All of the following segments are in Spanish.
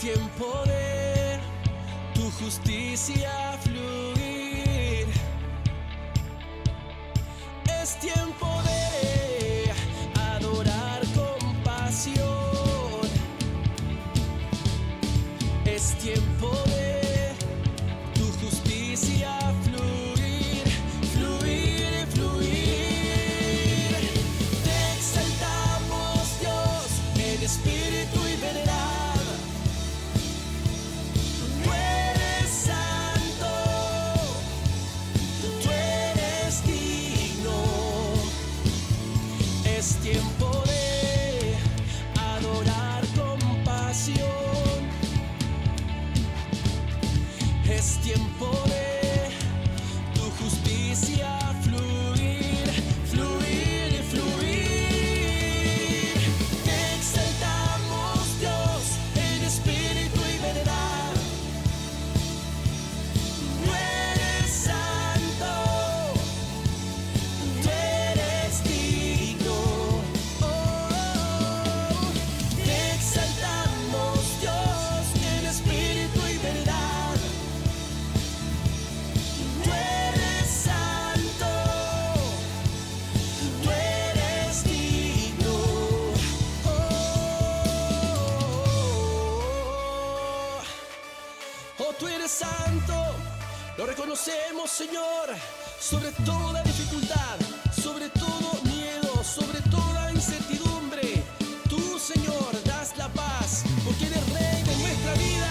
tiempo de tu justicia fluir. Es tiempo de adorar con pasión. Es tiempo de tu justicia fluir, fluir, fluir. Te exaltamos, Dios, en espíritu y verdad. Tú eres santo, tú eres digno. Es tiempo de adorar con pasión. Es tiempo de tu justicia fluir, fluir, fluir. Te exaltamos, Dios, en espíritu y verdad. Tú eres santo, tú eres digno. Te exaltamos, Dios, en espíritu y verdad. Tú eres santo, tú eres digno. Oh, tú eres santo, lo reconocemos, Señor, sobre toda dificultad, sobre todo miedo, sobre toda incertidumbre. Tú, Señor, das la paz, porque eres Rey de nuestra vida.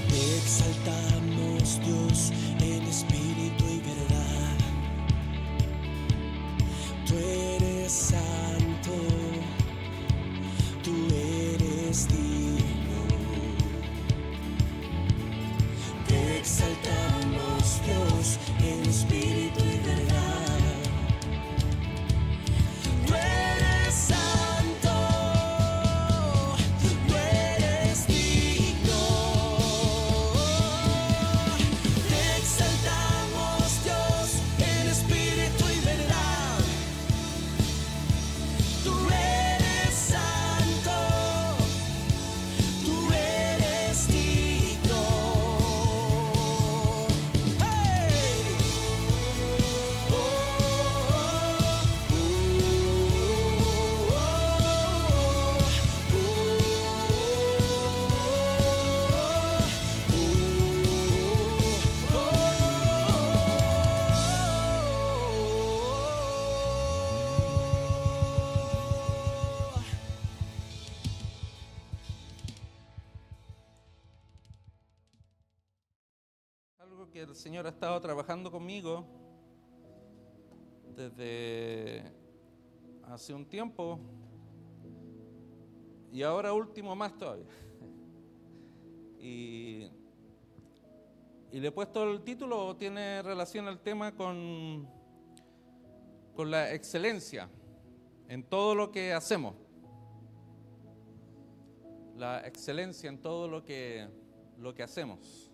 Te exaltamos, Dios, en espíritu y verdad. Tú eres santo, tú eres digno. Te exaltamos, Dios, en espíritu y verdad. Tú eres santo, tú eres digno. Te exaltamos, Dios, en espíritu y verdad. Tú eres santo, tú eres digno. ¡Hey! Algo que el Señor ha estado trabajando conmigo desde hace un tiempo y ahora último más todavía. Y le he puesto el título, tiene relación al tema con la excelencia en todo lo que hacemos. La excelencia en todo lo que hacemos.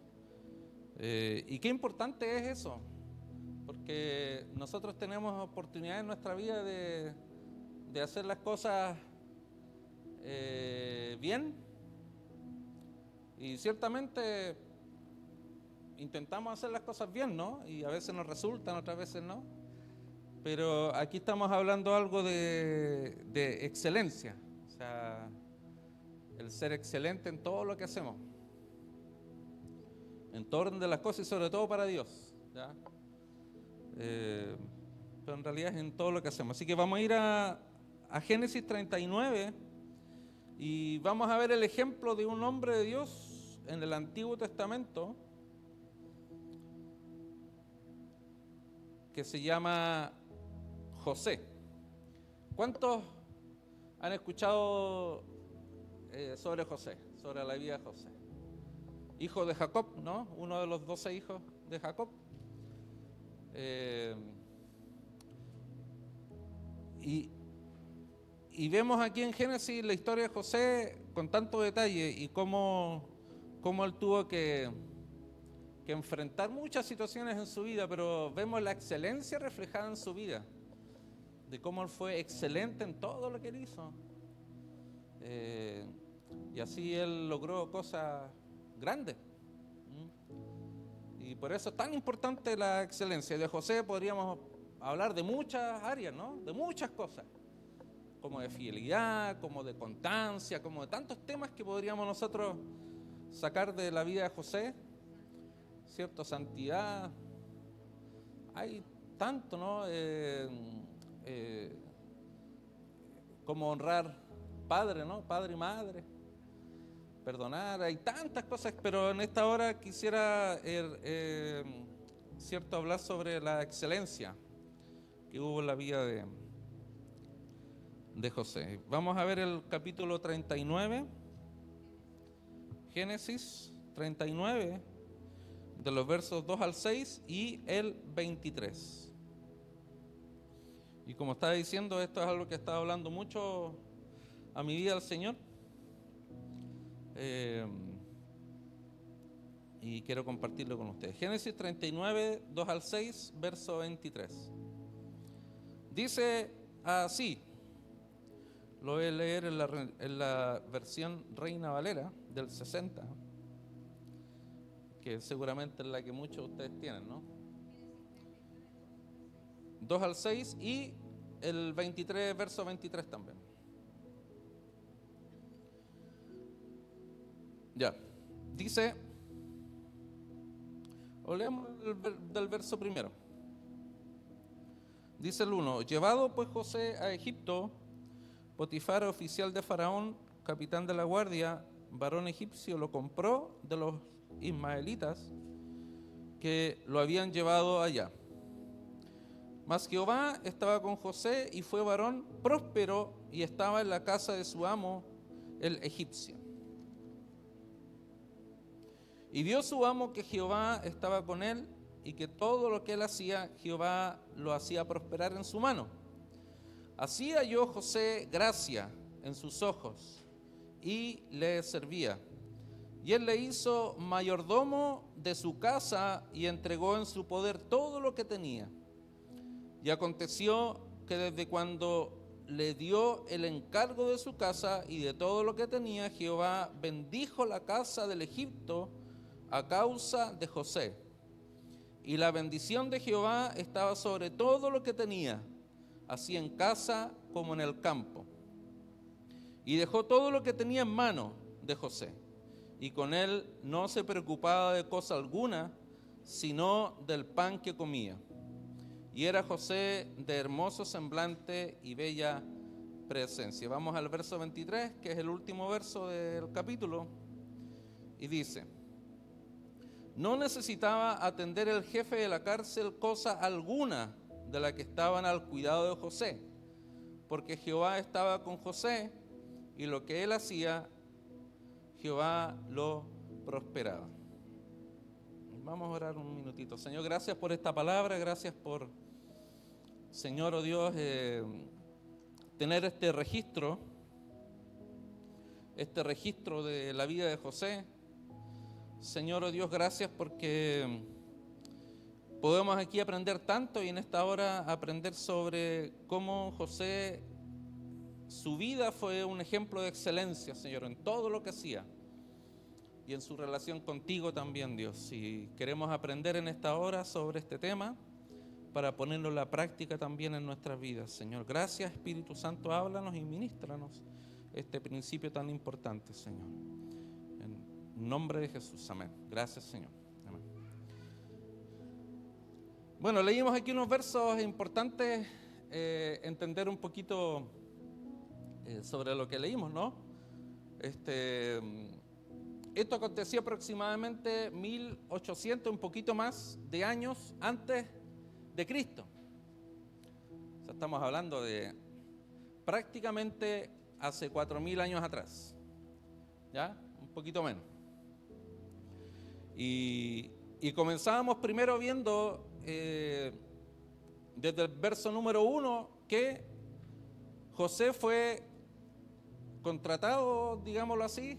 Y qué importante es eso, porque nosotros tenemos oportunidad en nuestra vida de hacer las cosas bien, y ciertamente intentamos hacer las cosas bien, ¿no? Y a veces nos resultan, otras veces no, pero aquí estamos hablando algo de excelencia, o sea, el ser excelente en todo lo que hacemos, en todo orden de las cosas y sobre todo para Dios, ¿ya? Pero en realidad es en todo lo que hacemos. Así que vamos a ir a Génesis 39 y vamos a ver el ejemplo de un hombre de Dios en el Antiguo Testamento que se llama José. ¿Cuántos han escuchado sobre José, sobre la vida de José? Hijo de Jacob, ¿no? Uno de los 12 hijos de Jacob. Y vemos aquí en Génesis la historia de José con tanto detalle y cómo cómo él tuvo que enfrentar muchas situaciones en su vida, pero vemos la excelencia reflejada en su vida, de cómo él fue excelente en todo lo que él hizo. Y así él logró cosas grandes. Y por eso es tan importante la excelencia. De José podríamos hablar de muchas áreas, ¿no? De muchas cosas, como de fidelidad, como de constancia, como de tantos temas que podríamos nosotros sacar de la vida de José, ¿cierto? Santidad, hay tanto, ¿no? Como honrar padre, ¿no? Padre y madre, perdonar, hay tantas cosas, pero en esta hora quisiera, ¿cierto? Hablar sobre la excelencia que hubo en la vida de José. Vamos a ver el capítulo 39, Génesis 39, de los versos 2 al 6 y el 23. Y como estaba diciendo, esto es algo que está hablando mucho a mi vida el Señor. Y quiero compartirlo con ustedes. Génesis 39, 2 al 6, verso 23. Dice así, lo voy a leer en la versión Reina Valera del 60, que seguramente es la que muchos de ustedes tienen, ¿no? 2 al 6 y el 23, verso 23 también. Ya, dice, o leemos del verso primero. Dice el 1, llevado pues José a Egipto, Potifar, oficial de Faraón, capitán de la guardia, varón egipcio, lo compró de los ismaelitas que lo habían llevado allá. Mas Jehová estaba con José y fue varón próspero y estaba en la casa de su amo, el egipcio. Y vio su amo que Jehová estaba con él y que todo lo que él hacía, Jehová lo hacía prosperar en su mano. Así halló José gracia en sus ojos y le servía. Y él le hizo mayordomo de su casa y entregó en su poder todo lo que tenía. Y aconteció que desde cuando le dio el encargo de su casa y de todo lo que tenía, Jehová bendijo la casa del Egipto a causa de José. Y la bendición de Jehová estaba sobre todo lo que tenía, así en casa como en el campo. Y dejó todo lo que tenía en mano de José, y con él no se preocupaba de cosa alguna, sino del pan que comía. Y era José de hermoso semblante y bella presencia. Vamos al verso 23, que es el último verso del capítulo, y dice, no necesitaba atender el jefe de la cárcel cosa alguna de la que estaban al cuidado de José, porque Jehová estaba con José y lo que él hacía, Jehová lo prosperaba. Vamos a orar un minutito. Señor, gracias por esta palabra, gracias por, Señor, oh Dios, tener este registro de la vida de José. Señor, oh Dios, gracias porque podemos aquí aprender tanto y en esta hora aprender sobre cómo José, su vida fue un ejemplo de excelencia, Señor, en todo lo que hacía y en su relación contigo también, Dios. Y queremos aprender en esta hora sobre este tema para ponerlo en la práctica también en nuestras vidas, Señor. Gracias, Espíritu Santo, háblanos y ministranos este principio tan importante, Señor. En nombre de Jesús, amén. Gracias, Señor. Amén. Bueno, leímos aquí unos versos importantes, entender un poquito sobre lo que leímos, ¿no? Esto aconteció aproximadamente 1800, un poquito más de años antes de Cristo. O sea, estamos hablando de prácticamente hace 4000 años atrás, ¿ya? Un poquito menos. Y comenzábamos primero viendo desde el verso número 1 que José fue contratado, digámoslo así,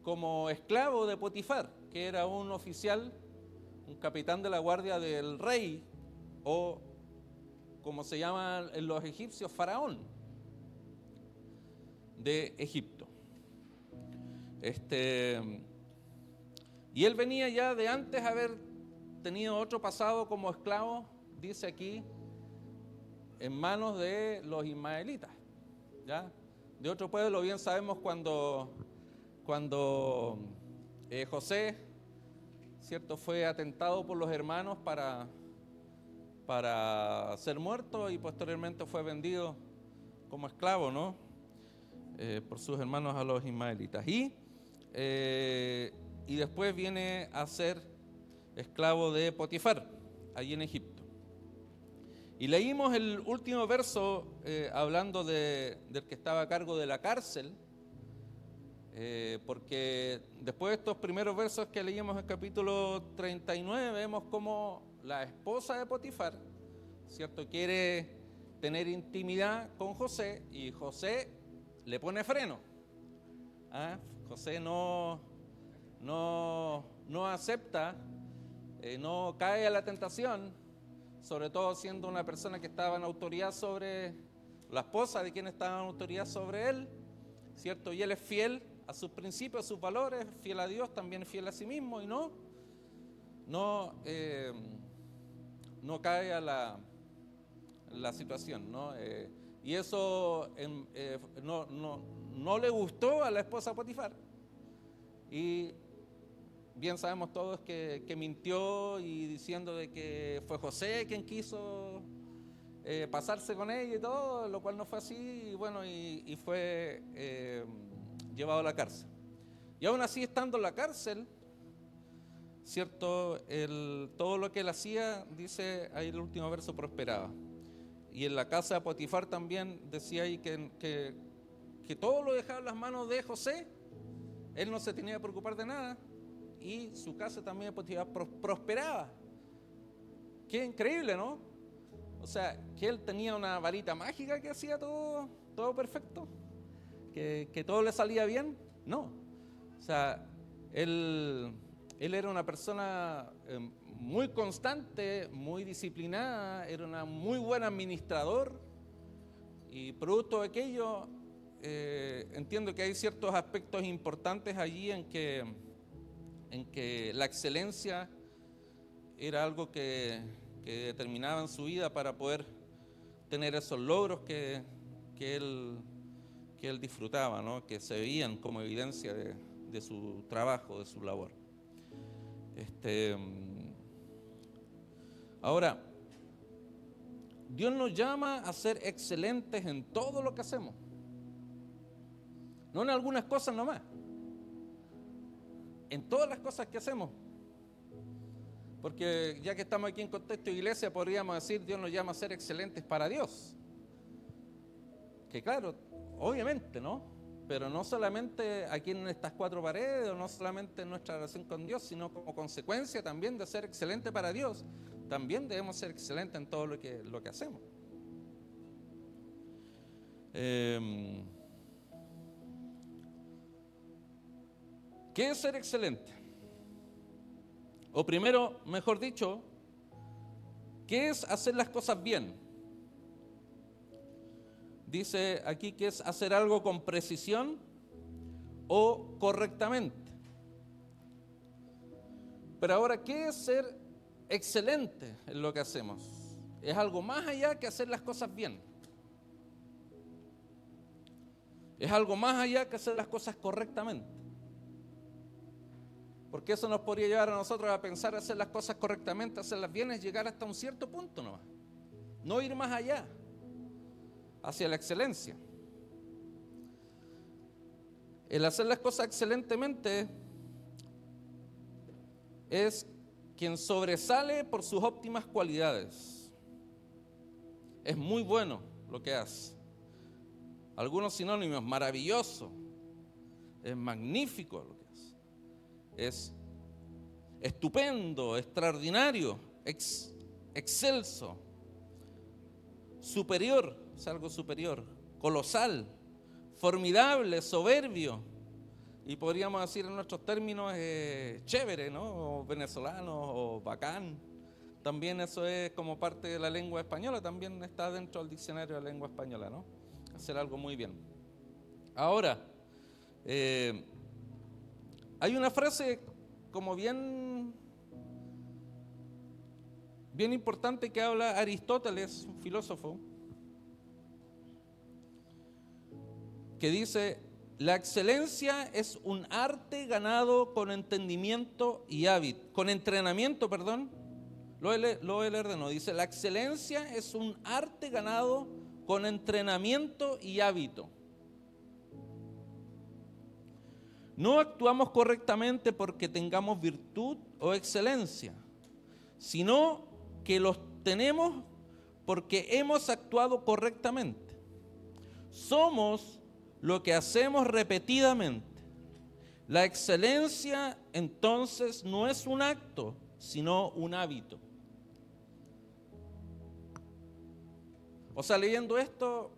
como esclavo de Potifar, que era un oficial, un capitán de la guardia del rey, o como se llama en los egipcios, faraón de Egipto. Y él venía ya de antes haber tenido otro pasado como esclavo, dice aquí, en manos de los ismaelitas, ¿ya? De otro pueblo. Bien sabemos cuando José, ¿cierto?, fue atentado por los hermanos para ser muerto y posteriormente fue vendido como esclavo, ¿no? Por sus hermanos a los ismaelitas. Y después viene a ser esclavo de Potifar, allí en Egipto. Y leímos el último verso hablando del que estaba a cargo de la cárcel, porque después de estos primeros versos que leímos en el capítulo 39, vemos cómo la esposa de Potifar, ¿cierto?, quiere tener intimidad con José y José le pone freno. José no acepta, no cae a la tentación, sobre todo siendo una persona que estaba en autoridad sobre la esposa de quien estaba en autoridad sobre él, ¿cierto? Y él es fiel a sus principios, a sus valores, fiel a Dios, también fiel a sí mismo, y no cae a la situación, ¿no? Y eso no le gustó a la esposa de Potifar, y bien sabemos todos que mintió y diciendo de que fue José quien quiso pasarse con ella y todo, lo cual no fue así, y bueno, y fue llevado a la cárcel. Y aún así, estando en la cárcel, ¿cierto?, todo lo que él hacía, dice ahí el último verso, prosperaba. Y en la casa de Potifar también decía ahí que todo lo dejaba en las manos de José, él no se tenía que preocupar de nada, y su casa también de Potifar prosperaba. Qué increíble, ¿no? O sea, que él tenía una varita mágica que hacía todo perfecto, que todo le salía bien. No, o sea, él era una persona muy constante, muy disciplinada, era un muy buen administrador, y producto de aquello entiendo que hay ciertos aspectos importantes allí en que la excelencia era algo que determinaba en su vida para poder tener esos logros que él disfrutaba, ¿no?, que se veían como evidencia de su trabajo, de su labor. Ahora, Dios nos llama a ser excelentes en todo lo que hacemos, no en algunas cosas nomás, en todas las cosas que hacemos. Porque ya que estamos aquí en contexto de iglesia, podríamos decir, Dios nos llama a ser excelentes para Dios. Que claro, obviamente, ¿no? Pero no solamente aquí en estas cuatro paredes, o no solamente en nuestra relación con Dios, sino como consecuencia también de ser excelente para Dios, también debemos ser excelentes en todo lo que hacemos. ¿Qué es ser excelente? O primero, mejor dicho, ¿qué es hacer las cosas bien? Dice aquí que es hacer algo con precisión o correctamente. Pero ahora, ¿qué es ser excelente en lo que hacemos? Es algo más allá que hacer las cosas bien. Es algo más allá que hacer las cosas correctamente. Porque eso nos podría llevar a nosotros a pensar hacer las cosas correctamente, hacerlas bien, es llegar hasta un cierto punto nomás. No ir más allá, hacia la excelencia. El hacer las cosas excelentemente es quien sobresale por sus óptimas cualidades. Es muy bueno lo que hace. Algunos sinónimos: maravilloso, es magnífico lo que hace. Es estupendo, extraordinario, excelso, superior, es algo superior, colosal, formidable, soberbio, y podríamos decir en nuestros términos chévere, ¿no? O venezolano, o bacán. También eso es como parte de la lengua española, también está dentro del diccionario de la lengua española, ¿no? Hacer algo muy bien. Ahora, hay una frase como bien importante que habla Aristóteles, un filósofo, que dice: la excelencia es un arte ganado con entendimiento y hábito, con entrenamiento, perdón. Lo voy a leer de nuevo. Dice: la excelencia es un arte ganado con entrenamiento y hábito. No actuamos correctamente porque tengamos virtud o excelencia, sino que los tenemos porque hemos actuado correctamente. Somos lo que hacemos repetidamente. La excelencia entonces no es un acto, sino un hábito. O sea, leyendo esto,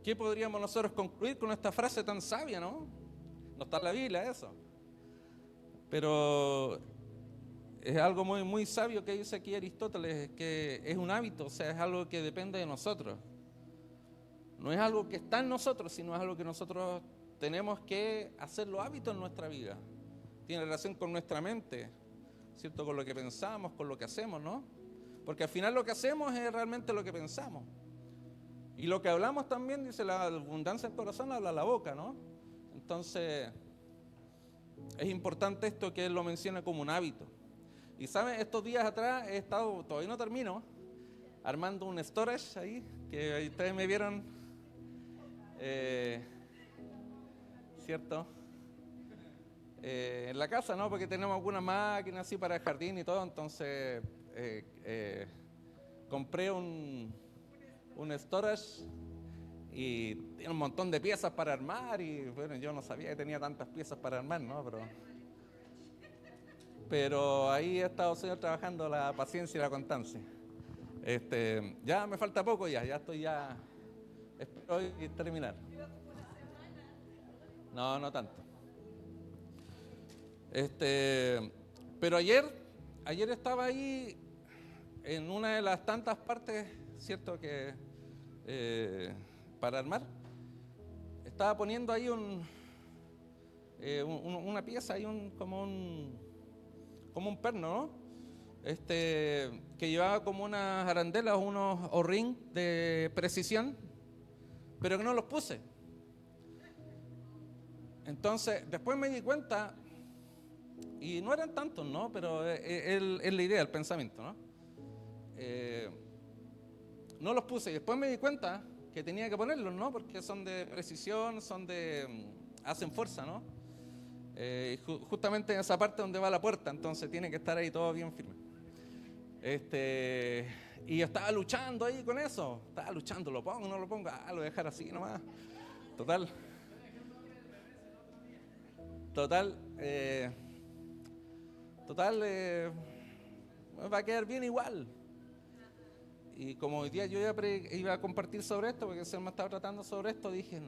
¿qué podríamos nosotros concluir con esta frase tan sabia, no? No está en la Biblia eso. Pero es algo muy, muy sabio que dice aquí Aristóteles, que es un hábito, o sea, es algo que depende de nosotros. No es algo que está en nosotros, sino es algo que nosotros tenemos que hacerlo hábito en nuestra vida. Tiene relación con nuestra mente, ¿cierto? Con lo que pensamos, con lo que hacemos, ¿no? Porque al final lo que hacemos es realmente lo que pensamos. Y lo que hablamos también, dice, la abundancia del corazón habla la boca, ¿no? Entonces, es importante esto que él lo menciona como un hábito. Y ¿saben? Estos días atrás he estado, todavía no termino, armando un storage ahí, que ustedes me vieron, ¿cierto? En la casa, ¿no? Porque tenemos algunas máquinas así para el jardín y todo, entonces compré un storage y tiene un montón de piezas para armar y bueno, yo no sabía que tenía tantas piezas para armar, ¿no? Pero ahí ha estado el Señor trabajando la paciencia y la constancia. Ya me falta poco ya estoy espero hoy terminar. No tanto. Pero ayer estaba ahí en una de las tantas partes, ¿cierto? Que para armar, estaba poniendo ahí una pieza, ahí como un perno, ¿no? Que llevaba como unas arandelas, unos O-ring de precisión, pero que no los puse. Entonces, después me di cuenta, y no eran tantos, ¿no? Pero es la idea, el pensamiento, ¿no? No los puse y después me di cuenta que tenía que ponerlos, ¿no? Porque son de precisión, hacen fuerza, ¿no? Justamente en esa parte donde va la puerta, entonces tiene que estar ahí todo bien firme. Y yo estaba luchando ahí con eso, lo pongo, no lo pongo, lo voy a dejar así nomás. Total, va a quedar bien igual. Y como hoy día yo iba a compartir sobre esto, porque el Señor me estaba tratando sobre esto, dije,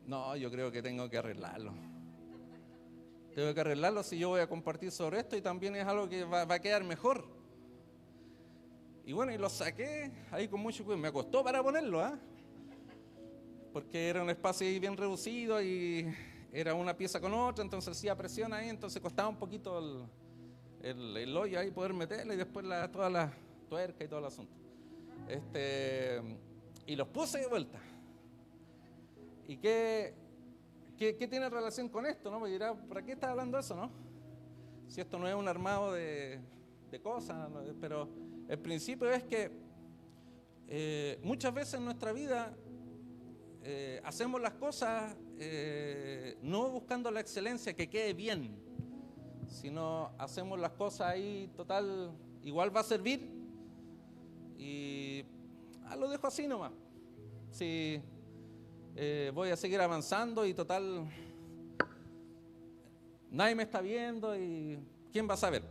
no, yo creo que tengo que arreglarlo. Tengo que arreglarlo si yo voy a compartir sobre esto y también es algo que va a quedar mejor. Y bueno, y lo saqué ahí con mucho cuidado. Me costó para ponerlo, porque era un espacio ahí bien reducido y era una pieza con otra, entonces hacía presión ahí, entonces costaba un poquito el hoyo ahí poder meterle y después todas las tuercas y todo el asunto. Y los puse de vuelta. ¿Y qué tiene relación con esto, no? Me dirá, ¿para qué estás hablando de eso, no? Si esto no es un armado de cosas, ¿no? Pero el principio es que muchas veces en nuestra vida hacemos las cosas no buscando la excelencia, que quede bien, sino hacemos las cosas ahí, total, igual va a servir y lo dejo así nomás. Si voy a seguir avanzando y total, nadie me está viendo y ¿quién va a saber?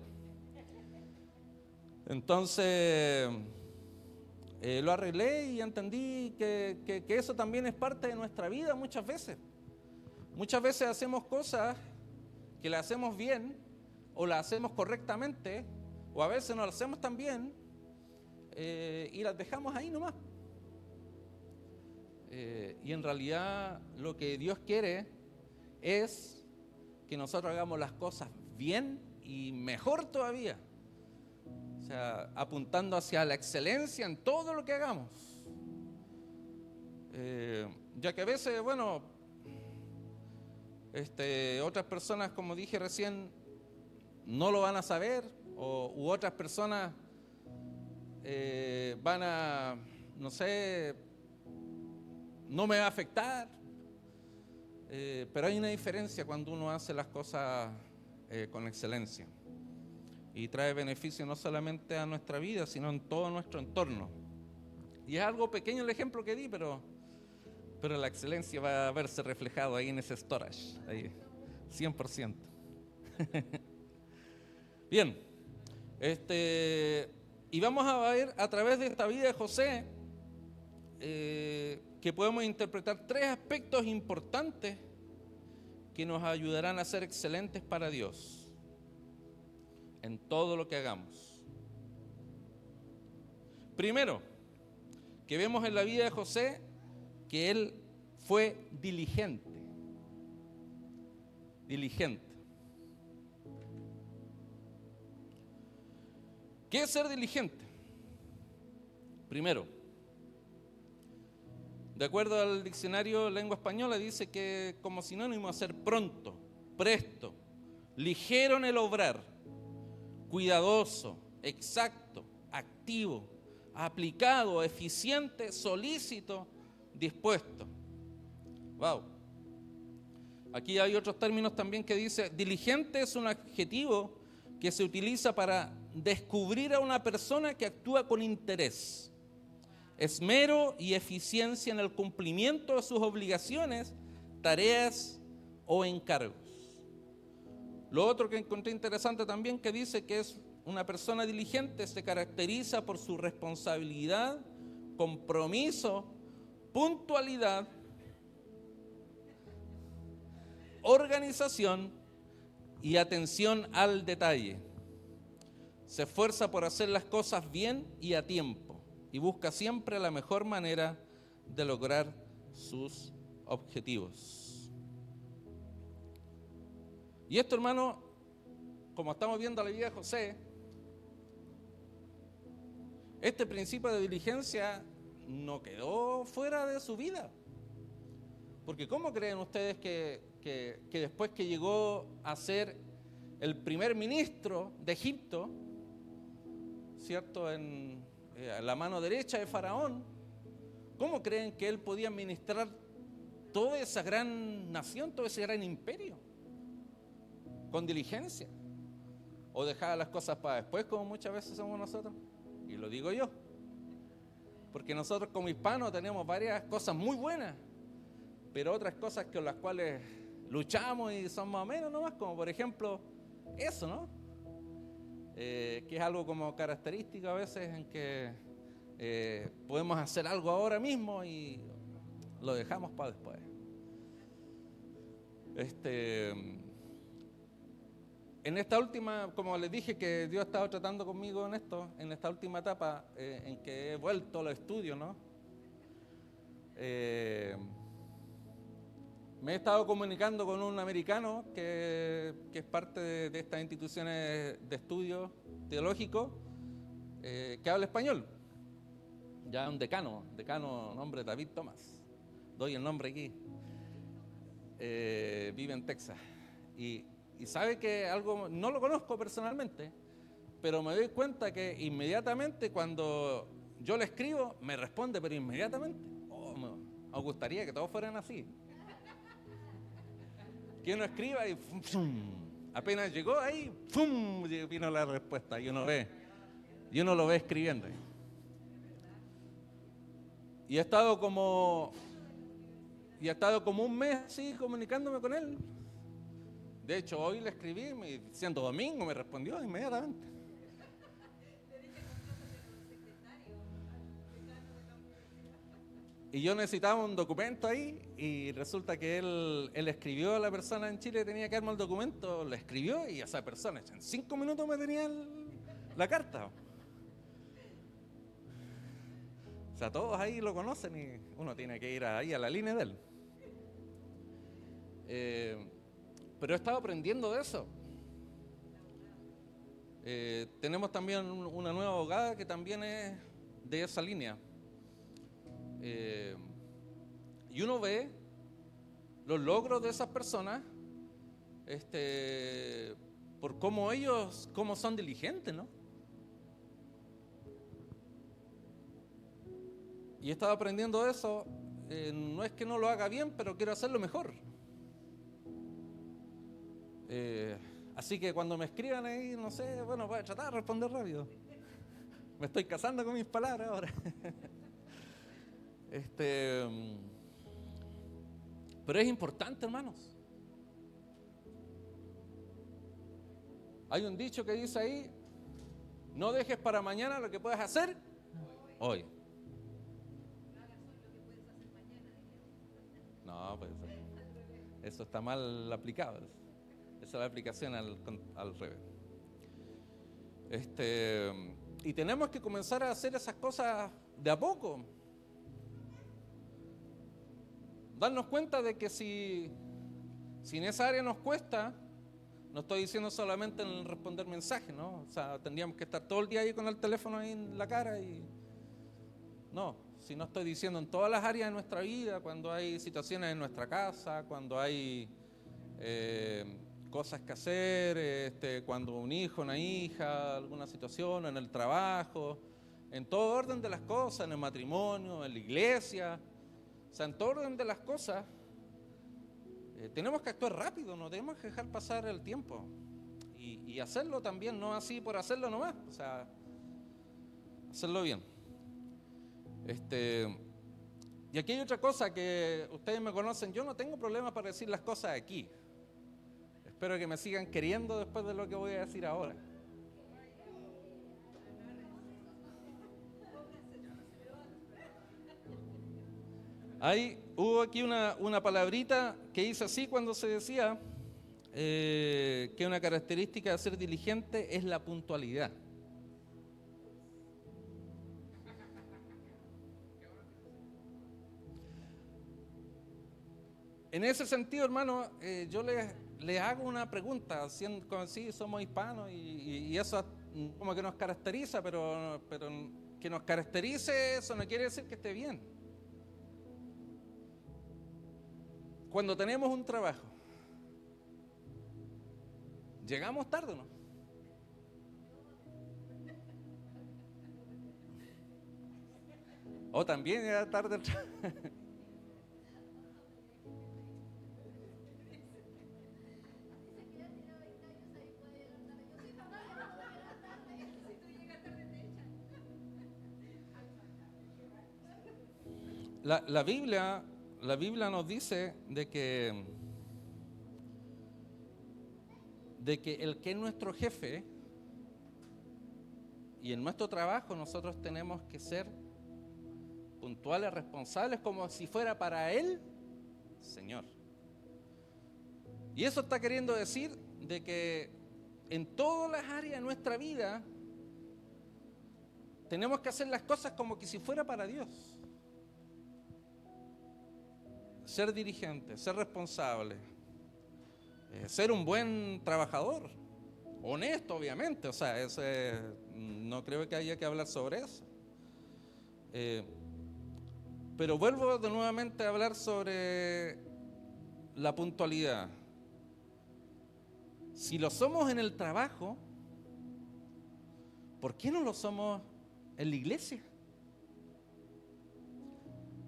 Entonces, lo arreglé y entendí que eso también es parte de nuestra vida muchas veces. Muchas veces hacemos cosas que las hacemos bien o las hacemos correctamente, o a veces no las hacemos tan bien y las dejamos ahí nomás. Y en realidad lo que Dios quiere es que nosotros hagamos las cosas bien y mejor todavía. O sea, apuntando hacia la excelencia en todo lo que hagamos. Ya que a veces, bueno, otras personas, como dije recién, no lo van a saber, u otras personas van a, no sé, no me va a afectar. Pero hay una diferencia cuando uno hace las cosas con excelencia y trae beneficio no solamente a nuestra vida, sino en todo nuestro entorno. Y es algo pequeño el ejemplo que di, pero la excelencia va a verse reflejado ahí en ese storage, ahí, 100%. Bien, y vamos a ver a través de esta vida de José que podemos interpretar 3 aspectos importantes que nos ayudarán a ser excelentes para Dios en todo lo que hagamos. Primero, que vemos en la vida de José que él fue diligente. Diligente. ¿Qué es ser diligente? Primero, de acuerdo al diccionario Lengua Española, dice que como sinónimo a ser pronto, presto, ligero en el obrar, cuidadoso, exacto, activo, aplicado, eficiente, solícito, dispuesto. Wow. Aquí hay otros términos también que dice, diligente es un adjetivo que se utiliza para descubrir a una persona que actúa con interés, esmero y eficiencia en el cumplimiento de sus obligaciones, tareas o encargos. Lo otro que encontré interesante también que dice que es una persona diligente se caracteriza por su responsabilidad, compromiso, puntualidad, organización y atención al detalle. Se esfuerza por hacer las cosas bien y a tiempo y busca siempre la mejor manera de lograr sus objetivos. Y esto, hermano, como estamos viendo la vida de José, este principio de diligencia no quedó fuera de su vida. Porque ¿cómo creen ustedes que después que llegó a ser el primer ministro de Egipto, ¿cierto?, en la mano derecha de Faraón, ¿cómo creen que él podía administrar toda esa gran nación, todo ese gran imperio? Con diligencia. O dejaba las cosas para después, como muchas veces somos nosotros. Y lo digo yo. Porque nosotros como hispanos tenemos varias cosas muy buenas, pero otras cosas con las cuales luchamos y son más o menos nomás, como por ejemplo eso, ¿no? Que es algo como característico a veces en que podemos hacer algo ahora mismo y lo dejamos para después. En esta última, como les dije que Dios ha estado tratando conmigo en esto, en esta última etapa en que he vuelto a los estudios, ¿no? Me he estado comunicando con un americano que es parte de estas instituciones de estudio teológico que habla español. Ya un decano, nombre David Thomas. Doy el nombre aquí. Vive en Texas. Y sabe que algo, no lo conozco personalmente, pero me doy cuenta que inmediatamente cuando yo le escribo, me responde, pero inmediatamente. Me gustaría que todos fueran así. Que uno escriba y apenas llegó ahí, vino la respuesta y uno lo ve escribiendo. Y he estado como un mes así comunicándome con él. De hecho, hoy le escribí, siendo domingo, me respondió inmediatamente. Y yo necesitaba un documento ahí y resulta que él escribió a la persona en Chile que tenía que darme el documento, lo escribió y esa persona en 5 minutos me tenía la carta. O sea, todos ahí lo conocen y uno tiene que ir ahí a la línea de él. Pero he estado aprendiendo de eso. Tenemos también una nueva abogada que también es de esa línea. Y uno ve los logros de esas personas por cómo ellos, cómo son diligentes, ¿no? Y he estado aprendiendo eso. No es que no lo haga bien, pero quiero hacerlo mejor. Así que cuando me escriban ahí, no sé, bueno, voy a tratar de responder rápido. Me estoy casando con mis palabras ahora. Pero es importante, hermanos. Hay un dicho que dice ahí: no dejes para mañana lo que puedas hacer hoy. No, pues eso está mal aplicado. Esa es la aplicación al revés. Y tenemos que comenzar a hacer esas cosas de a poco. Darnos cuenta de que si en esa área nos cuesta, no estoy diciendo solamente en responder mensajes, ¿no? O sea, tendríamos que estar todo el día ahí con el teléfono ahí en la cara y... No, si no estoy diciendo en todas las áreas de nuestra vida, cuando hay situaciones en nuestra casa, cuando hay cosas que hacer, cuando un hijo, una hija, alguna situación, en el trabajo, en todo orden de las cosas, en el matrimonio, en la iglesia, o sea, en todo orden de las cosas, tenemos que actuar rápido, no tenemos que dejar pasar el tiempo y hacerlo también, no así por hacerlo nomás, o sea, hacerlo bien. Y aquí hay otra cosa que ustedes me conocen, yo no tengo problema para decir las cosas aquí. Espero que me sigan queriendo después de lo que voy a decir ahora. Hubo aquí una palabrita que dice así cuando se decía que una característica de ser diligente es la puntualidad. En ese sentido, hermano, yo les hago una pregunta, como sí, somos hispanos y eso como que nos caracteriza, pero que nos caracterice eso no quiere decir que esté bien. Cuando tenemos un trabajo, ¿llegamos tarde o no? O también llega tarde el trabajo. La Biblia nos dice de que el que es nuestro jefe y en nuestro trabajo nosotros tenemos que ser puntuales, responsables, como si fuera para Él, Señor. Y eso está queriendo decir de que en todas las áreas de nuestra vida tenemos que hacer las cosas como que si fuera para Dios. Ser dirigente, ser responsable, ser un buen trabajador, honesto obviamente, o sea, no creo que haya que hablar sobre eso. Pero vuelvo de nuevamente a hablar sobre la puntualidad. Si lo somos en el trabajo, ¿por qué no lo somos en la iglesia?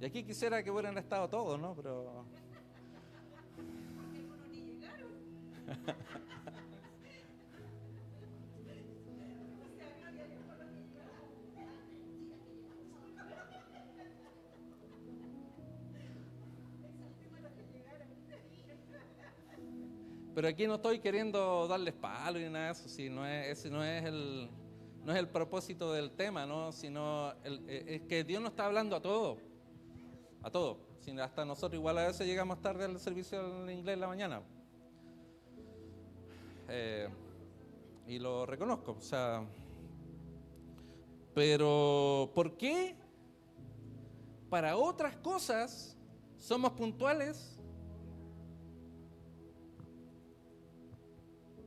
Y aquí quisiera que hubieran estado todos, ¿no? Pero... Pero aquí no estoy queriendo darles palo ni nada de eso, si ese no es el propósito del tema, ¿no? Sino es que Dios nos está hablando a todos. a todo. Hasta nosotros igual a veces llegamos tarde al servicio en inglés en la mañana. Y lo reconozco, o sea, pero ¿por qué para otras cosas somos puntuales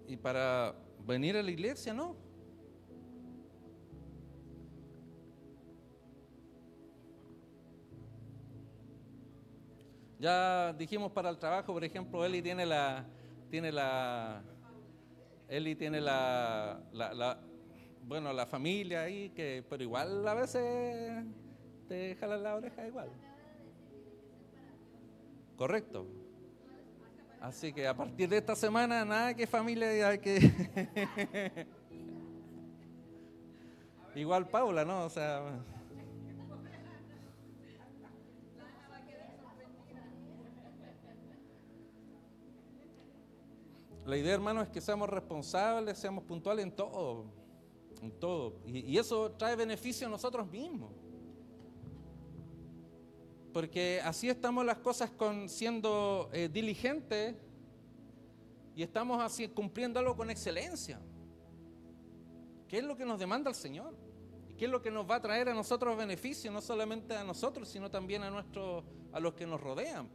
y para venir a la iglesia no? Ya dijimos para el trabajo, por ejemplo, Eli tiene la familia ahí, pero igual a veces te jalan la oreja igual. Correcto. Así que a partir de esta semana, nada que familia hay que... Igual Paula, ¿no? O sea... La idea, hermano, es que seamos responsables, seamos puntuales en todo. En todo. Y eso trae beneficio a nosotros mismos. Porque así estamos las cosas siendo diligentes y estamos así cumpliéndolo con excelencia. ¿Qué es lo que nos demanda el Señor? ¿Y qué es lo que nos va a traer a nosotros beneficio? No solamente a nosotros, sino también a los que nos rodean.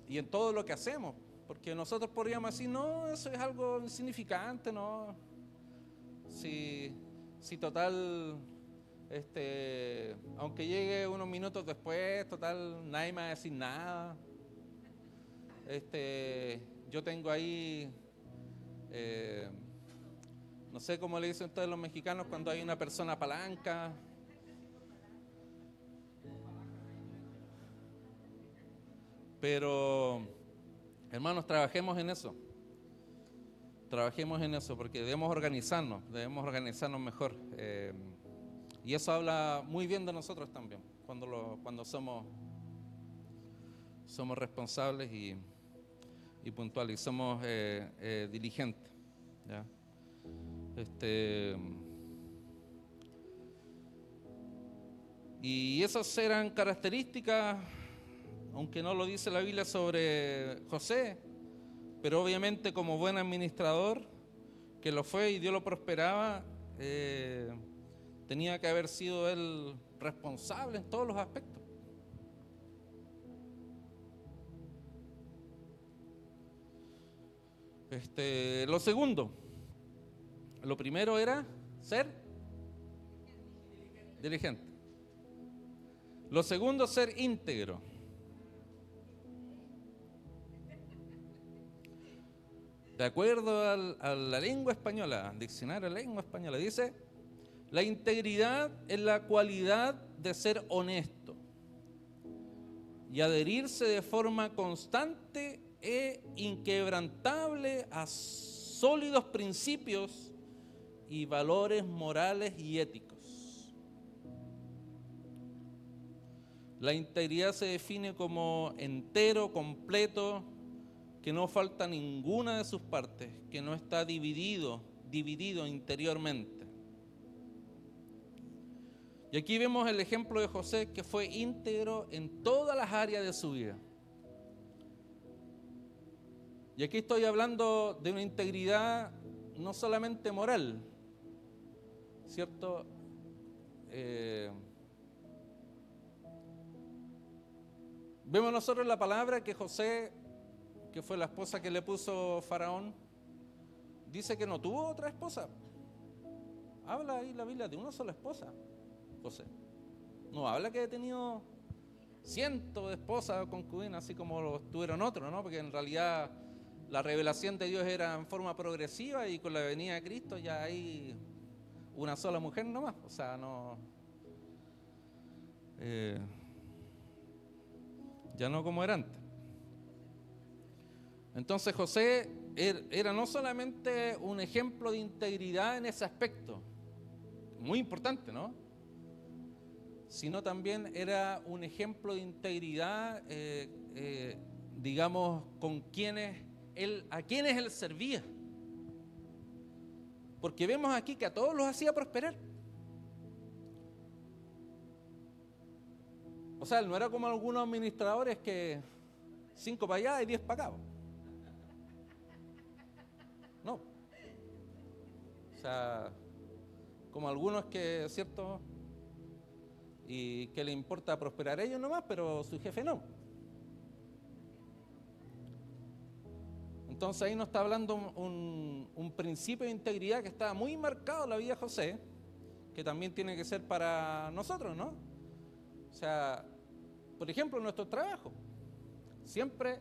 Y en todo lo que hacemos. Porque nosotros podríamos decir, no, eso es algo insignificante, no. Si total... aunque llegue unos minutos después, total, nadie me va a decir nada. Yo tengo ahí, no sé cómo le dicen todos los mexicanos cuando hay una persona palanca. Pero, hermanos, trabajemos en eso. Trabajemos en eso porque debemos organizarnos mejor. Y eso habla muy bien de nosotros también, cuando somos responsables y puntuales, y somos diligentes, ¿ya? Y esas eran características, aunque no lo dice la Biblia sobre José, pero obviamente como buen administrador, que lo fue y Dios lo prosperaba, tenía que haber sido él responsable en todos los aspectos. Lo segundo, lo primero era ser diligente. Lo segundo, ser íntegro. De acuerdo a la lengua española, diccionario de la lengua española, dice: la integridad es la cualidad de ser honesto y adherirse de forma constante e inquebrantable a sólidos principios y valores morales y éticos. La integridad se define como entero, completo, que no falta ninguna de sus partes, que no está dividido interiormente. Y aquí vemos el ejemplo de José, que fue íntegro en todas las áreas de su vida. Y aquí estoy hablando de una integridad no solamente moral, ¿cierto? Vemos nosotros en la palabra que José, que fue la esposa que le puso Faraón, dice que no tuvo otra esposa. Habla ahí la Biblia de una sola esposa, José. No habla que he tenido cientos de esposas o concubinas, así como lo tuvieron otros, ¿no? Porque en realidad la revelación de Dios era en forma progresiva y con la venida de Cristo ya hay una sola mujer nomás. O sea, no... ya no como era antes. Entonces José era no solamente un ejemplo de integridad en ese aspecto, muy importante, ¿no? Sino también era un ejemplo de integridad, digamos, a quienes él servía. Porque vemos aquí que a todos los hacía prosperar. O sea, él no era como algunos administradores que 5 para allá y 10 para acá. No. O sea, como algunos que, ¿cierto? Y que le importa prosperar a ellos nomás, pero su jefe no. Entonces ahí nos está hablando un principio de integridad que está muy marcado en la vida de José, que también tiene que ser para nosotros, ¿no? O sea, por ejemplo, en nuestro trabajo, siempre,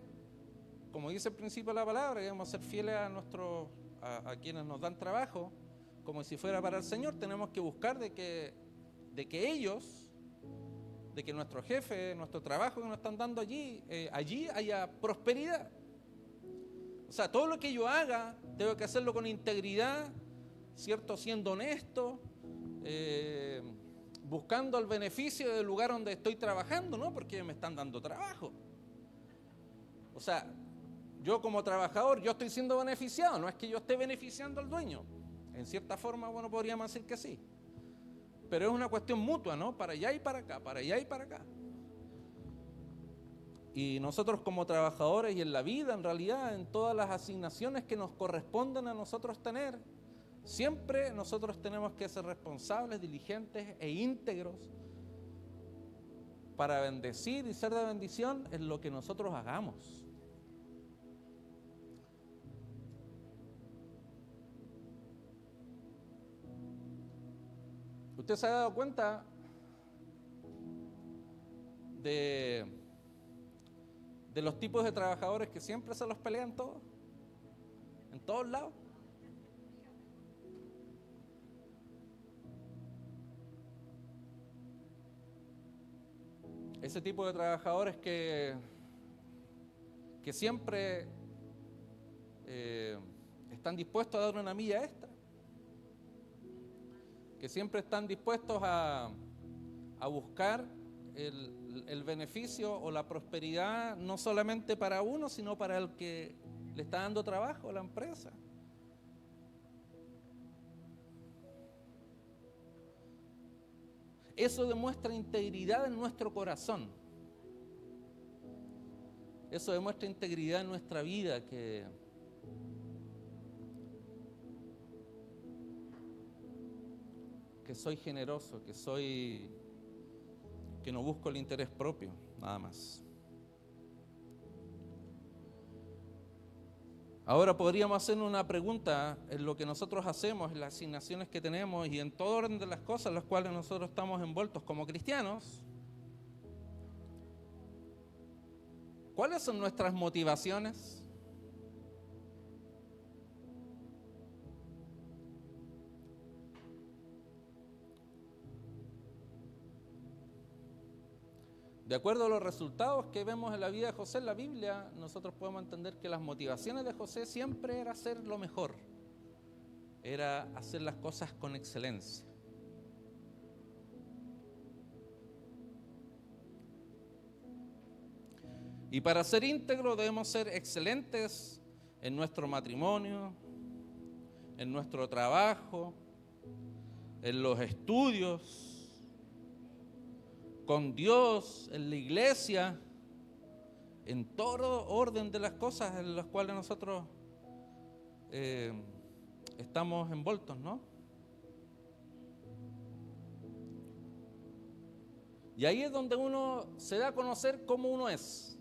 como dice el principio de la palabra, debemos ser fieles a quienes nos dan trabajo, como si fuera para el Señor. Tenemos que buscar de que ellos, de que nuestro jefe, nuestro trabajo que nos están dando allí haya prosperidad. O sea, todo lo que yo haga, tengo que hacerlo con integridad, ¿cierto? Siendo honesto, buscando el beneficio del lugar donde estoy trabajando, ¿no? Porque me están dando trabajo. O sea, yo como trabajador, yo estoy siendo beneficiado, no es que yo esté beneficiando al dueño. En cierta forma, bueno, podríamos decir que sí. Pero es una cuestión mutua, ¿no? Para allá y para acá, para allá y para acá. Y nosotros como trabajadores y en la vida, en realidad, en todas las asignaciones que nos corresponden a nosotros tener, siempre nosotros tenemos que ser responsables, diligentes e íntegros para bendecir y ser de bendición en lo que nosotros hagamos. ¿Usted se ha dado cuenta de los tipos de trabajadores que siempre se los pelean todos? En todos lados. Ese tipo de trabajadores que siempre están dispuestos a dar una milla extra, que siempre están dispuestos a buscar el beneficio o la prosperidad no solamente para uno, sino para el que le está dando trabajo a la empresa. Eso demuestra integridad en nuestro corazón. Eso demuestra integridad en nuestra vida, que soy generoso, que no busco el interés propio, nada más. Ahora podríamos hacer una pregunta en lo que nosotros hacemos, en las asignaciones que tenemos y en todo orden de las cosas en las cuales nosotros estamos envueltos como cristianos. ¿Cuáles son nuestras motivaciones? De acuerdo a los resultados que vemos en la vida de José en la Biblia, nosotros podemos entender que las motivaciones de José siempre era hacer lo mejor, era hacer las cosas con excelencia. Y para ser íntegros debemos ser excelentes en nuestro matrimonio, en nuestro trabajo, en los estudios, con Dios, en la iglesia, en todo orden de las cosas en las cuales nosotros estamos envueltos, ¿no? Y ahí es donde uno se da a conocer cómo uno es,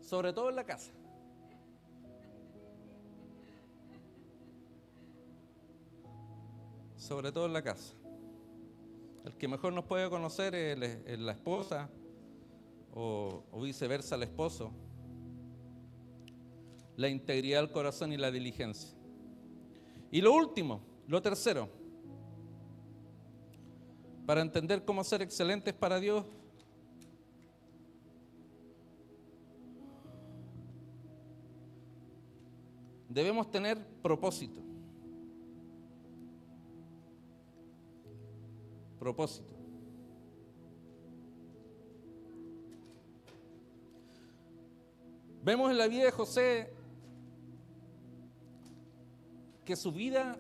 sobre todo en la casa. Sobre todo en la casa. El que mejor nos puede conocer es la esposa o viceversa el esposo. La integridad del corazón y la diligencia. Y lo último, lo tercero, para entender cómo ser excelentes para Dios, debemos tener propósito. Propósito. Vemos en la vida de José que su vida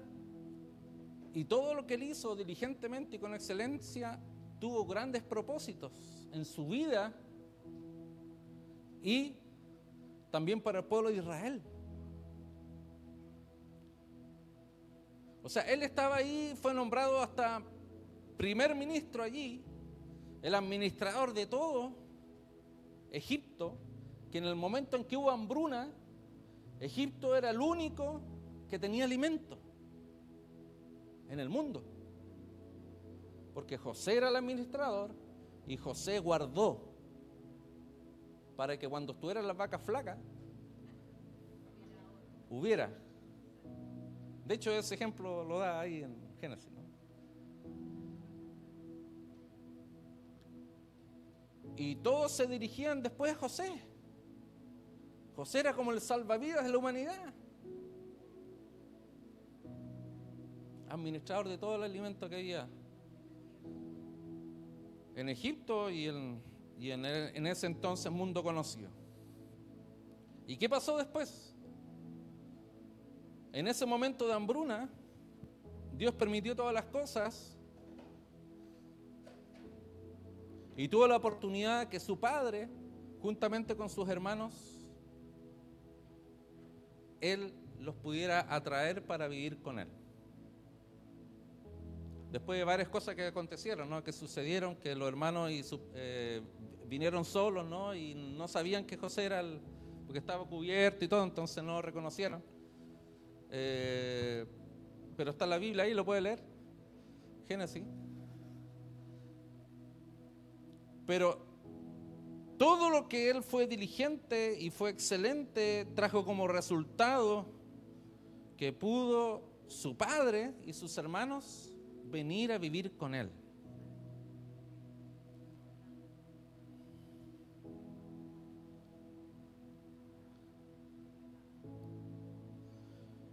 Y todo lo que él hizo diligentemente y con excelencia tuvo grandes propósitos en su vida y también para el pueblo de Israel. O sea, él estaba ahí, fue nombrado hasta primer ministro allí, el administrador de todo Egipto, que en el momento en que hubo hambruna, Egipto era el único que tenía alimento en el mundo. Porque José era el administrador y José guardó para que cuando estuvieran las vacas flacas hubiera. De hecho, ese ejemplo lo da ahí en Génesis, ¿no? Y todos se dirigían después a José. José era como el salvavidas de la humanidad, administrador de todo el alimento que había en Egipto y en ese entonces mundo conocido. ¿Y qué pasó después? En ese momento de hambruna, Dios permitió todas las cosas y tuvo la oportunidad que su padre, juntamente con sus hermanos, él los pudiera atraer para vivir con él. Después de varias cosas que acontecieron, ¿no? Que sucedieron, que los hermanos vinieron solos, ¿no? Y no sabían que José era porque estaba cubierto y todo, entonces no lo reconocieron. Pero está en la Biblia ahí, lo puede leer, Génesis. Pero todo lo que él fue diligente y fue excelente trajo como resultado que pudo su padre y sus hermanos venir a vivir con él.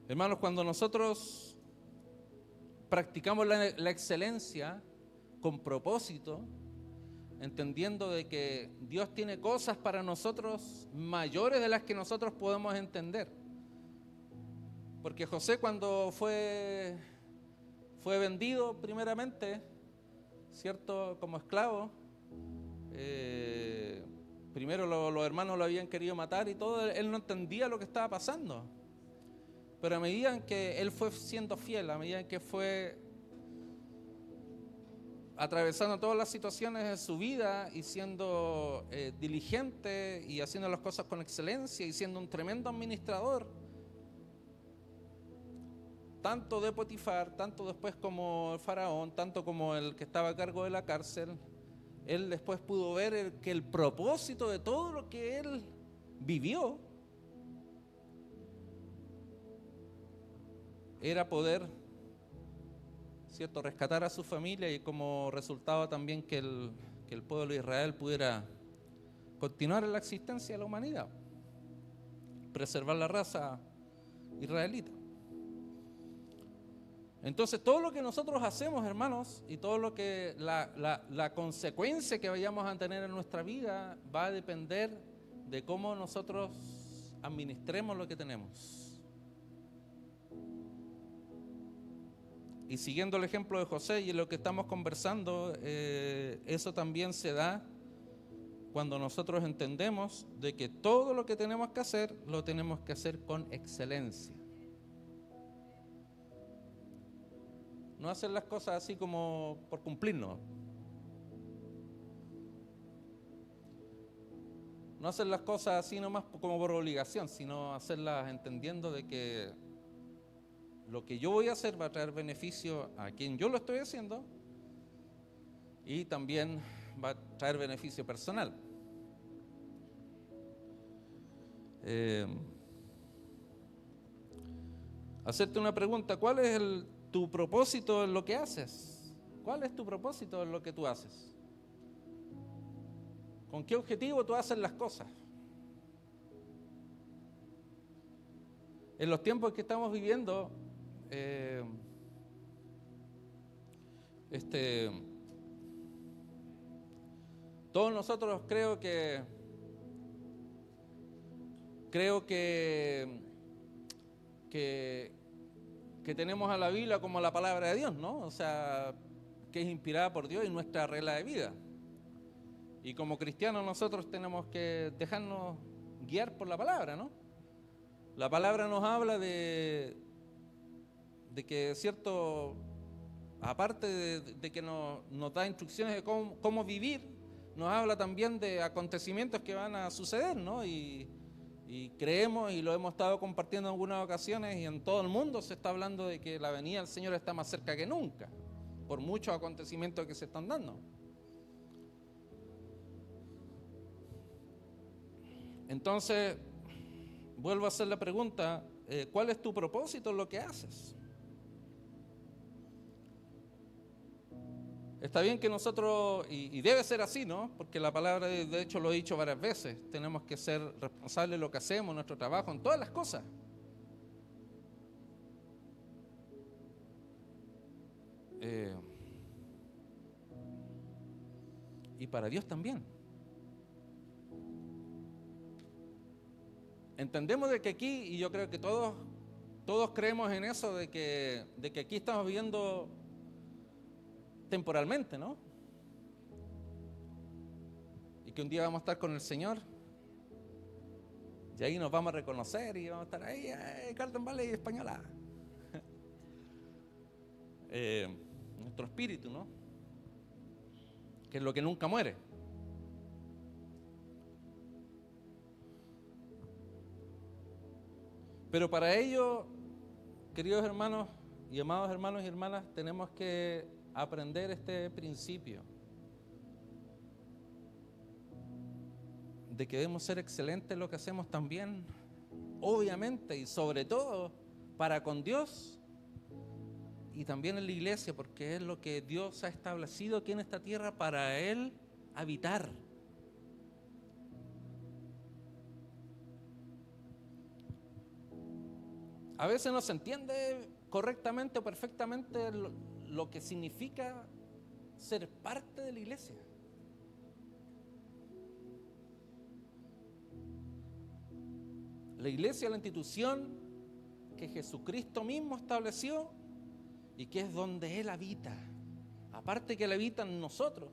Hermanos, cuando nosotros practicamos la excelencia con propósito, entendiendo de que Dios tiene cosas para nosotros mayores de las que nosotros podemos entender. Porque José, cuando fue vendido primeramente, ¿cierto?, como esclavo, primero los hermanos lo habían querido matar y todo, él no entendía lo que estaba pasando. Pero a medida en que él fue siendo fiel, a medida en que fue atravesando todas las situaciones de su vida y siendo diligente y haciendo las cosas con excelencia y siendo un tremendo administrador, tanto de Potifar, tanto después como el faraón, tanto como el que estaba a cargo de la cárcel, él después pudo ver que el propósito de todo lo que él vivió era poder, ¿cierto?, rescatar a su familia y como resultado también que el pueblo de Israel pudiera continuar en la existencia de la humanidad, preservar la raza israelita. Entonces todo lo que nosotros hacemos, hermanos, y todo lo que la consecuencia que vayamos a tener en nuestra vida va a depender de cómo nosotros administremos lo que tenemos. Y siguiendo el ejemplo de José y en lo que estamos conversando, eso también se da cuando nosotros entendemos de que todo lo que tenemos que hacer, lo tenemos que hacer con excelencia. No hacer las cosas así como por cumplirnos. No hacer las cosas así nomás como por obligación, sino hacerlas entendiendo de que lo que yo voy a hacer va a traer beneficio a quien yo lo estoy haciendo y también va a traer beneficio personal. Hacerte una pregunta: ¿cuál es tu propósito en lo que haces? ¿Cuál es tu propósito en lo que tú haces? ¿Con qué objetivo tú haces las cosas? En los tiempos que estamos viviendo, todos nosotros creo que que tenemos a la Biblia como la palabra de Dios, ¿no? O sea, que es inspirada por Dios y nuestra regla de vida. Y como cristianos nosotros tenemos que dejarnos guiar por la palabra, ¿no? La palabra nos habla de que, cierto, aparte de que nos da instrucciones de cómo vivir, nos habla también de acontecimientos que van a suceder, ¿no? Y creemos, y lo hemos estado compartiendo en algunas ocasiones, y en todo el mundo se está hablando de que la venida del Señor está más cerca que nunca, por muchos acontecimientos que se están dando. Entonces, vuelvo a hacer la pregunta, ¿cuál es tu propósito en lo que haces? Está bien que nosotros, y debe ser así, ¿no? Porque la palabra, de hecho lo he dicho varias veces, tenemos que ser responsables de lo que hacemos, nuestro trabajo, en todas las cosas. Y para Dios también. Entendemos de que aquí, y yo creo que todos creemos en eso, de que aquí estamos viviendo temporalmente, ¿no? Y que un día vamos a estar con el Señor, y ahí nos vamos a reconocer y vamos a estar ahí, Carlton Valley española. Nuestro espíritu, ¿no? Que es lo que nunca muere. Pero para ello, queridos hermanos y amados hermanos y hermanas, tenemos que aprender este principio de que debemos ser excelentes en lo que hacemos también, obviamente, y sobre todo para con Dios y también en la iglesia, porque es lo que Dios ha establecido aquí en esta tierra para Él habitar. A veces no se entiende correctamente o perfectamente lo que significa ser parte de la iglesia. La iglesia es la institución que Jesucristo mismo estableció y que es donde Él habita. Aparte que Él habita en nosotros,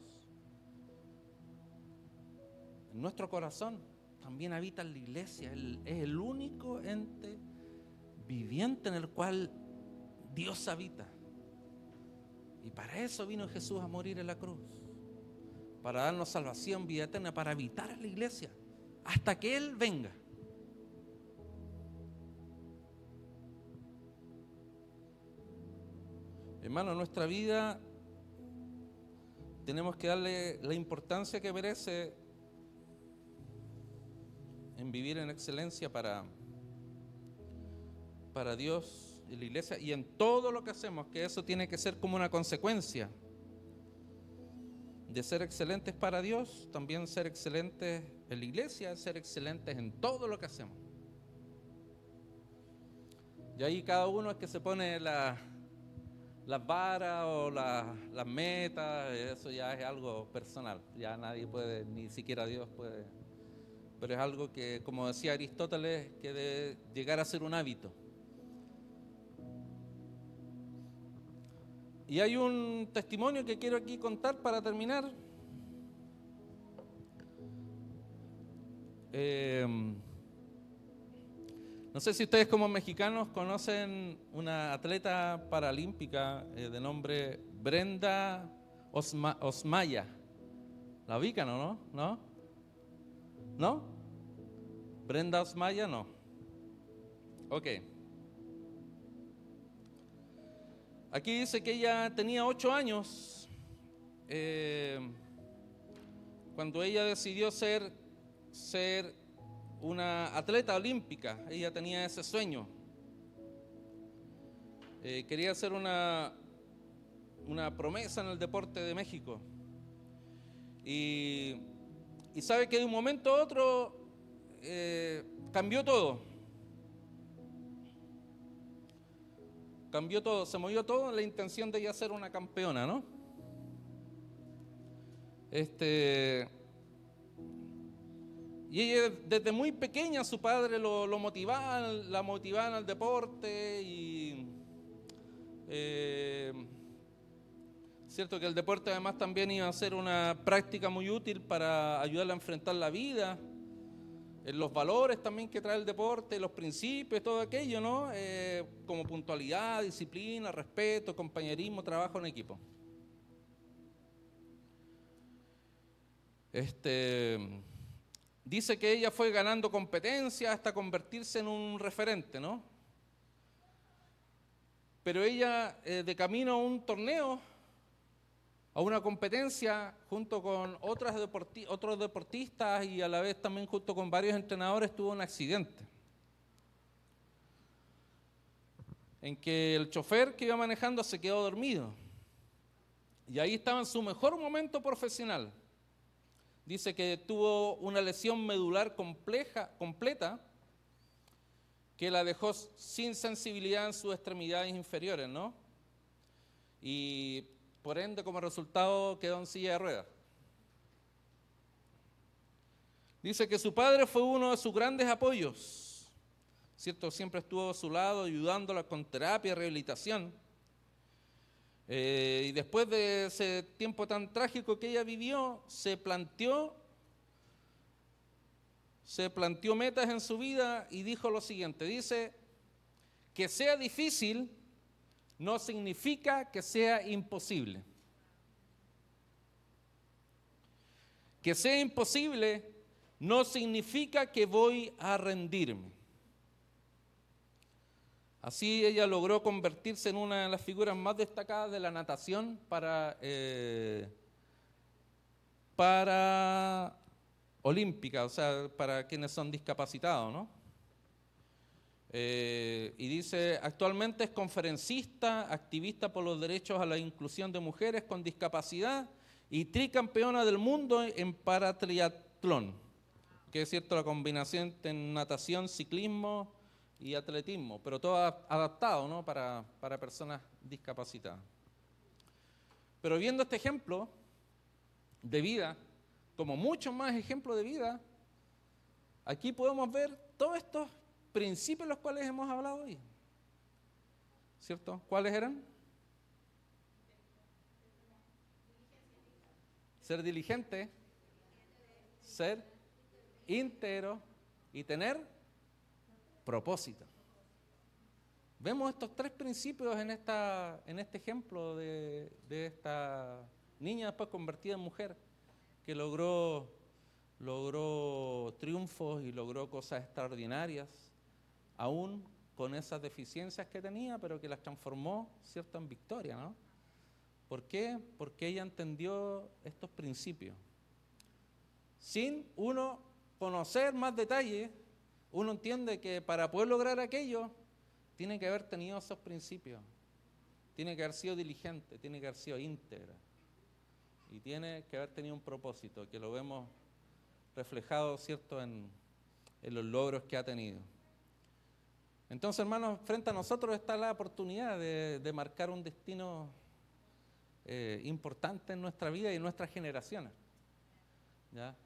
en nuestro corazón, también habita en la iglesia. Él es el único ente viviente en el cual Dios habita. Y para eso vino Jesús a morir en la cruz, para darnos salvación, vida eterna, para habitar en la iglesia hasta que Él venga. Hermano, en nuestra vida tenemos que darle la importancia que merece en vivir en excelencia para Dios y la iglesia, y en todo lo que hacemos, que eso tiene que ser como una consecuencia de ser excelentes para Dios, también ser excelentes en la iglesia, ser excelentes en todo lo que hacemos. Y ahí cada uno es que se pone las varas o las metas, eso ya es algo personal, ya nadie puede, ni siquiera Dios puede, pero es algo que, como decía Aristóteles, que debe llegar a ser un hábito. Y hay un testimonio que quiero aquí contar para terminar. No sé si ustedes como mexicanos conocen una atleta paralímpica de nombre Brenda Osmaya. ¿La ubican o no? ¿No? ¿No? Brenda Osmaya, no. Ok. Aquí dice que ella tenía 8 años cuando ella decidió ser una atleta olímpica. Ella tenía ese sueño. Quería hacer una promesa en el deporte de México. Y sabe que de un momento a otro cambió todo. Cambió todo, se movió todo en la intención de ella ser una campeona, ¿no? Y ella desde muy pequeña su padre la motivaban al deporte y Cierto que el deporte además también iba a ser una práctica muy útil para ayudarle a enfrentar la vida, los valores también que trae el deporte, los principios, todo aquello, ¿no? Como puntualidad, disciplina, respeto, compañerismo, trabajo en equipo. Dice que ella fue ganando competencia hasta convertirse en un referente, ¿no? Pero ella, de camino a un torneo, a una competencia, junto con otros deportistas y a la vez también junto con varios entrenadores, tuvo un accidente en que el chofer que iba manejando se quedó dormido. Y ahí estaba en su mejor momento profesional. Dice que tuvo una lesión medular completa que la dejó sin sensibilidad en sus extremidades inferiores, ¿no? Y por ende, como resultado, quedó en silla de ruedas. Dice que su padre fue uno de sus grandes apoyos, ¿cierto? Siempre estuvo a su lado, ayudándola con terapia, rehabilitación. Y después de ese tiempo tan trágico que ella vivió, se planteó metas en su vida y dijo lo siguiente, dice, que sea difícil no significa que sea imposible. Que sea imposible no significa que voy a rendirme. Así ella logró convertirse en una de las figuras más destacadas de la natación para olímpica, o sea, para quienes son discapacitados, ¿no? Y dice, actualmente es conferencista, activista por los derechos a la inclusión de mujeres con discapacidad y tricampeona del mundo en paratriatlón, que es cierto la combinación entre natación, ciclismo y atletismo, pero todo adaptado, ¿no? para personas discapacitadas. Pero viendo este ejemplo de vida, como muchos más ejemplos de vida, aquí podemos ver todos estos principios los cuales hemos hablado hoy, ¿cierto? ¿Cuáles eran? Ser diligente, ser íntegro y tener propósito. Vemos estos tres principios en este ejemplo de esta niña después convertida en mujer, que logró triunfos y logró cosas extraordinarias, aún con esas deficiencias que tenía, pero que las transformó, ¿cierto?, en victoria, ¿no? ¿Por qué? Porque ella entendió estos principios. Sin uno conocer más detalles, uno entiende que para poder lograr aquello, tiene que haber tenido esos principios, tiene que haber sido diligente, tiene que haber sido íntegra, y tiene que haber tenido un propósito, que lo vemos reflejado, ¿cierto?, en los logros que ha tenido. Entonces, hermanos, frente a nosotros está la oportunidad de marcar un destino importante en nuestra vida y en nuestras generaciones, ¿ya?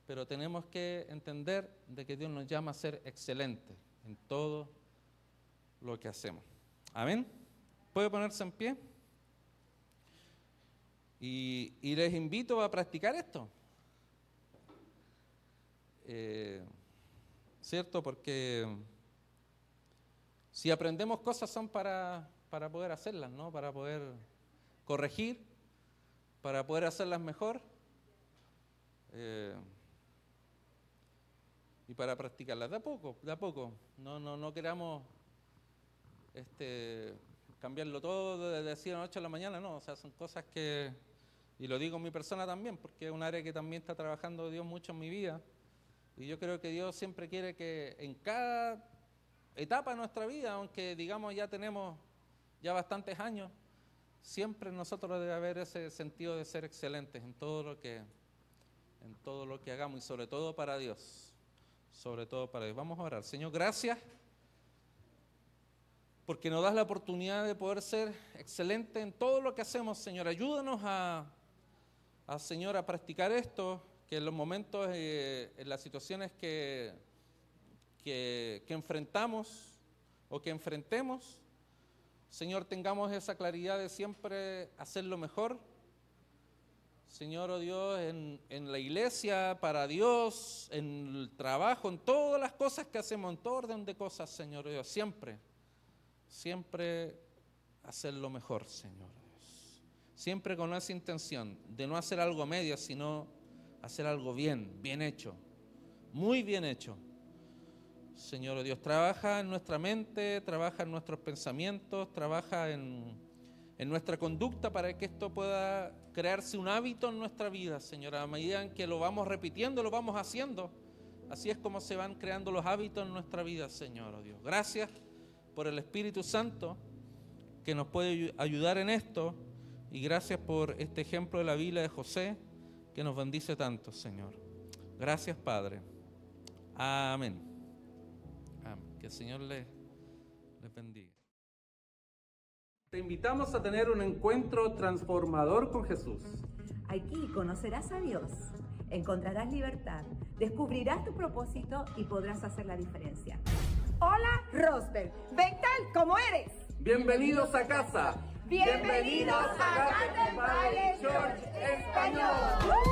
Pero tenemos que entender de que Dios nos llama a ser excelentes en todo lo que hacemos. ¿Amén? ¿Puede ponerse en pie? Y les invito a practicar esto. ¿Cierto? Porque si aprendemos cosas son para poder hacerlas, ¿no? Para poder corregir, para poder hacerlas mejor y para practicarlas de a poco. No queramos cambiarlo todo de decir de la noche a la mañana, no. O sea, son cosas que, y lo digo en mi persona también, porque es un área que también está trabajando Dios mucho en mi vida. Y yo creo que Dios siempre quiere que en cada etapa de nuestra vida, aunque digamos ya tenemos ya bastantes años, siempre en nosotros debe haber ese sentido de ser excelentes en todo lo que hagamos, y sobre todo para Dios. Sobre todo para Dios. Vamos a orar. Señor, gracias porque nos das la oportunidad de poder ser excelentes en todo lo que hacemos, Señor. Ayúdanos Señor, a practicar esto, que en los momentos, en las situaciones que enfrentamos o que enfrentemos, Señor, tengamos esa claridad de siempre hacer lo mejor. Señor, oh Dios, en la iglesia, para Dios, en el trabajo, en todas las cosas que hacemos, en todo orden de cosas, Señor, oh Dios, siempre hacer lo mejor, Señor Dios. Siempre con esa intención de no hacer algo a medias, sino hacer algo bien hecho, muy bien hecho. Señor Dios, trabaja en nuestra mente, trabaja en nuestros pensamientos, trabaja en nuestra conducta para que esto pueda crearse un hábito en nuestra vida, Señor. A medida en que lo vamos repitiendo, lo vamos haciendo, así es como se van creando los hábitos en nuestra vida, Señor Dios. Gracias por el Espíritu Santo que nos puede ayudar en esto, y gracias por este ejemplo de la Biblia de José que nos bendice tanto, Señor. Gracias, Padre. Amén. Que el Señor les bendiga. Te invitamos a tener un encuentro transformador con Jesús. Aquí conocerás a Dios, encontrarás libertad, descubrirás tu propósito y podrás hacer la diferencia. Hola, Rosberg. Ven tal como eres. Bienvenidos a casa. Bienvenidos a Garden Valley Church Español.